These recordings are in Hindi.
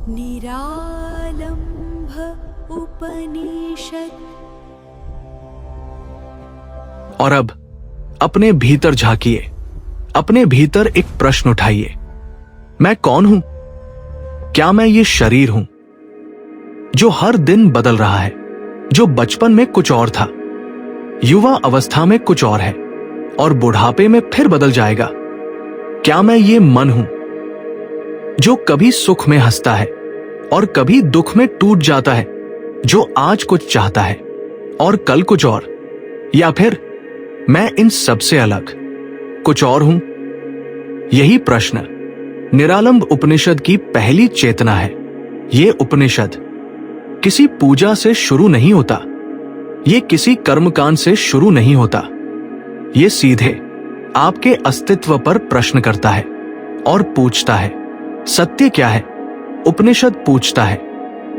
निरालम्भ उपनिषद। और अब अपने भीतर झांकिए, अपने भीतर एक प्रश्न उठाइए। मैं कौन हूं? क्या मैं ये शरीर हूं जो हर दिन बदल रहा है, जो बचपन में कुछ और था, युवा अवस्था में कुछ और है और बुढ़ापे में फिर बदल जाएगा? क्या मैं ये मन हूं जो कभी सुख में हंसता है और कभी दुख में टूट जाता है, जो आज कुछ चाहता है और कल कुछ और? या फिर मैं इन सबसे अलग कुछ और हूं? यही प्रश्न निरालंब उपनिषद की पहली चेतना है। ये उपनिषद किसी पूजा से शुरू नहीं होता, ये किसी कर्मकांड से शुरू नहीं होता। ये सीधे आपके अस्तित्व पर प्रश्न करता है और पूछता है, सत्य क्या है? उपनिषद पूछता है,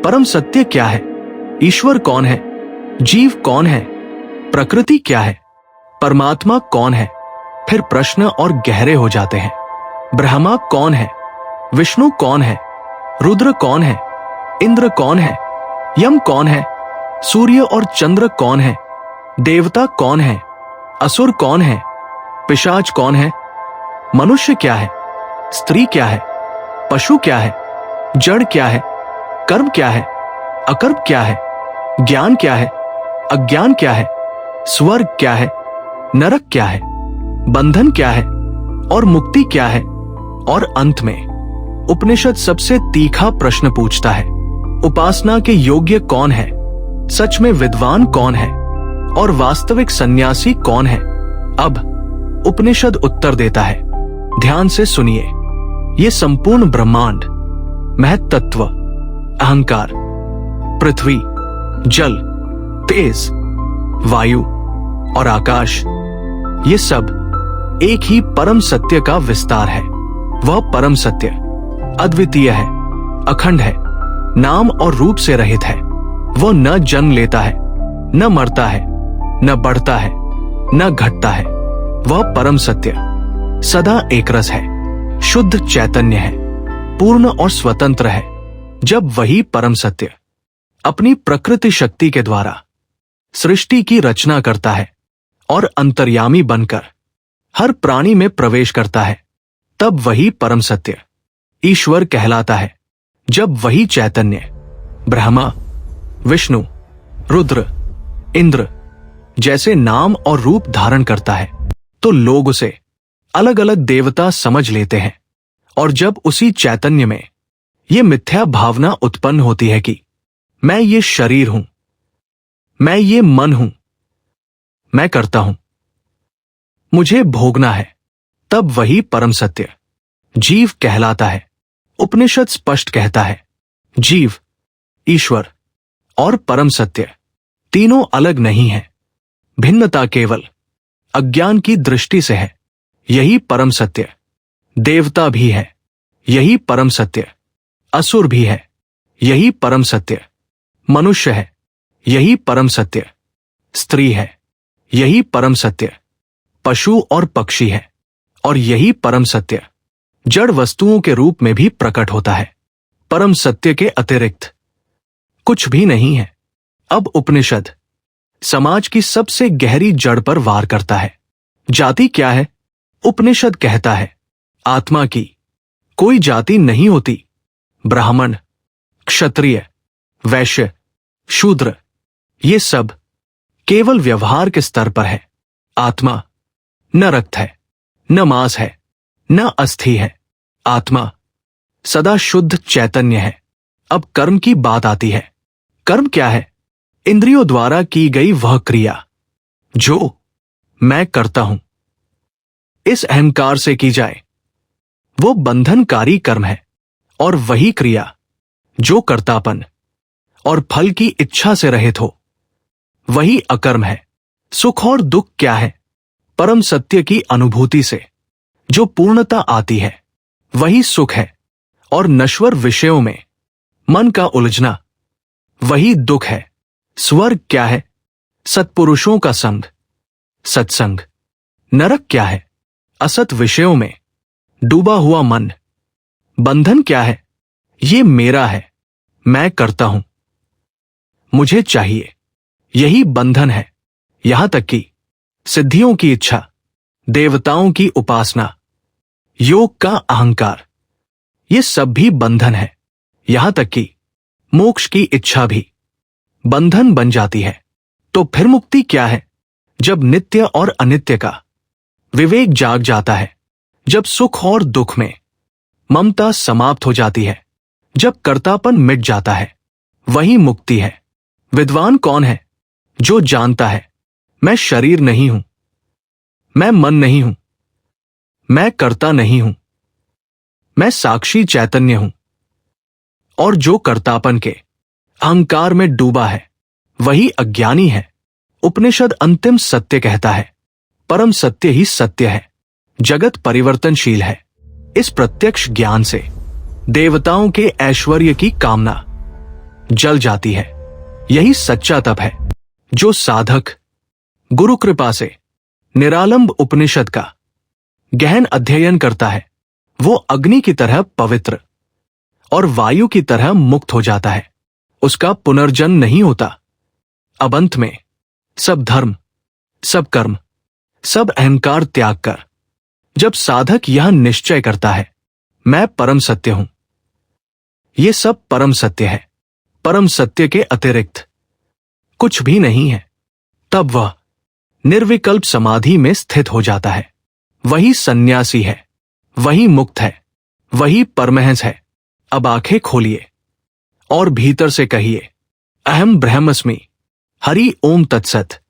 परम सत्य क्या है? ईश्वर कौन है? जीव कौन है? प्रकृति क्या है? परमात्मा कौन है? फिर प्रश्न और गहरे हो जाते हैं। ब्रह्मा कौन है? विष्णु कौन है? रुद्र कौन है? इंद्र कौन है? यम कौन है? सूर्य और चंद्र कौन है? देवता कौन है? असुर कौन है? पिशाच कौन है? मनुष्य क्या है? स्त्री क्या है? पशु क्या है? जड़ क्या है? कर्म क्या है? अकर्म क्या है? ज्ञान क्या है? अज्ञान क्या है? स्वर्ग क्या है? नरक क्या है? बंधन क्या है और मुक्ति क्या है? और अंत में उपनिषद सबसे तीखा प्रश्न पूछता है, उपासना के योग्य कौन है? सच में विद्वान कौन है? और वास्तविक सन्यासी कौन है? अब उपनिषद उत्तर देता है। ध्यान से सुनिए। ये संपूर्ण ब्रह्मांड, महत्त्व, अहंकार, पृथ्वी, जल, तेज, वायु और आकाश, ये सब एक ही परम सत्य का विस्तार है। वह परम सत्य अद्वितीय है, अखंड है, नाम और रूप से रहित है। वह न जन्म लेता है, न मरता है, न बढ़ता है, न घटता है। वह परम सत्य सदा एकरस है, शुद्ध चैतन्य है, पूर्ण और स्वतंत्र है। जब वही परम सत्य अपनी प्रकृति शक्ति के द्वारा सृष्टि की रचना करता है और अंतर्यामी बनकर हर प्राणी में प्रवेश करता है, तब वही परम सत्य ईश्वर कहलाता है। जब वही चैतन्य ब्रह्मा, विष्णु, रुद्र, इंद्र जैसे नाम और रूप धारण करता है, तो लोग उसे अलग अलग देवता समझ लेते हैं। और जब उसी चैतन्य में यह मिथ्या भावना उत्पन्न होती है कि मैं ये शरीर हूं, मैं ये मन हूं, मैं करता हूं, मुझे भोगना है, तब वही परम सत्य जीव कहलाता है। उपनिषद स्पष्ट कहता है, जीव, ईश्वर और परम सत्य तीनों अलग नहीं है। भिन्नता केवल अज्ञान की दृष्टि से है। यही परम सत्य देवता भी है, यही परम सत्य असुर भी है, यही परम सत्य मनुष्य है, यही परम सत्य स्त्री है, यही परम सत्य पशु और पक्षी है, और यही परम सत्य जड़ वस्तुओं के रूप में भी प्रकट होता है। परम सत्य के अतिरिक्त कुछ भी नहीं है। अब उपनिषद समाज की सबसे गहरी जड़ पर वार करता है। जाति क्या है? उपनिषद कहता है, आत्मा की कोई जाति नहीं होती। ब्राह्मण, क्षत्रिय, वैश्य, शूद्र, ये सब केवल व्यवहार के स्तर पर है। आत्मा न रक्त है, न मांस है, न अस्थि है। आत्मा सदा शुद्ध चैतन्य है। अब कर्म की बात आती है। कर्म क्या है? इंद्रियों द्वारा की गई वह क्रिया जो मैं करता हूं, इस अहंकार से की जाए, वो बंधनकारी कर्म है। और वही क्रिया जो कर्तापन और फल की इच्छा से रहित हो, वही अकर्म है। सुख और दुख क्या है? परम सत्य की अनुभूति से जो पूर्णता आती है, वही सुख है। और नश्वर विषयों में मन का उलझना, वही दुख है। स्वर्ग क्या है? सत्पुरुषों का संग, सत्संग। नरक क्या है? असत विषयों में डूबा हुआ मन। बंधन क्या है? ये मेरा है, मैं करता हूं, मुझे चाहिए, यही बंधन है। यहां तक कि सिद्धियों की इच्छा, देवताओं की उपासना, योग का अहंकार, ये सब भी बंधन है। यहां तक कि मोक्ष की इच्छा भी बंधन बन जाती है। तो फिर मुक्ति क्या है? जब नित्य और अनित्य का विवेक जाग जाता है, जब सुख और दुख में ममता समाप्त हो जाती है, जब कर्तापन मिट जाता है, वही मुक्ति है। विद्वान कौन है? जो जानता है मैं शरीर नहीं हूं, मैं मन नहीं हूं, मैं कर्ता नहीं हूं, मैं साक्षी चैतन्य हूं। और जो कर्तापन के अहंकार में डूबा है, वही अज्ञानी है। उपनिषद अंतिम सत्य कहता है, परम सत्य ही सत्य है, जगत परिवर्तनशील है। इस प्रत्यक्ष ज्ञान से देवताओं के ऐश्वर्य की कामना जल जाती है। यही सच्चा तप है। जो साधक गुरु कृपा से निरालंब उपनिषद का गहन अध्ययन करता है, वो अग्नि की तरह पवित्र और वायु की तरह मुक्त हो जाता है। उसका पुनर्जन्म नहीं होता। अब अंत में सब धर्म, सब कर्म, सब अहंकार त्याग कर जब साधक यह निश्चय करता है, मैं परम सत्य हूं, ये सब परम सत्य है, परम सत्य के अतिरिक्त कुछ भी नहीं है, तब वह निर्विकल्प समाधि में स्थित हो जाता है। वही सन्यासी है, वही मुक्त है, वही परमहंस है। अब आंखें खोलिए और भीतर से कहिए, अहम ब्रह्मस्मि। हरि ओम तत्सत।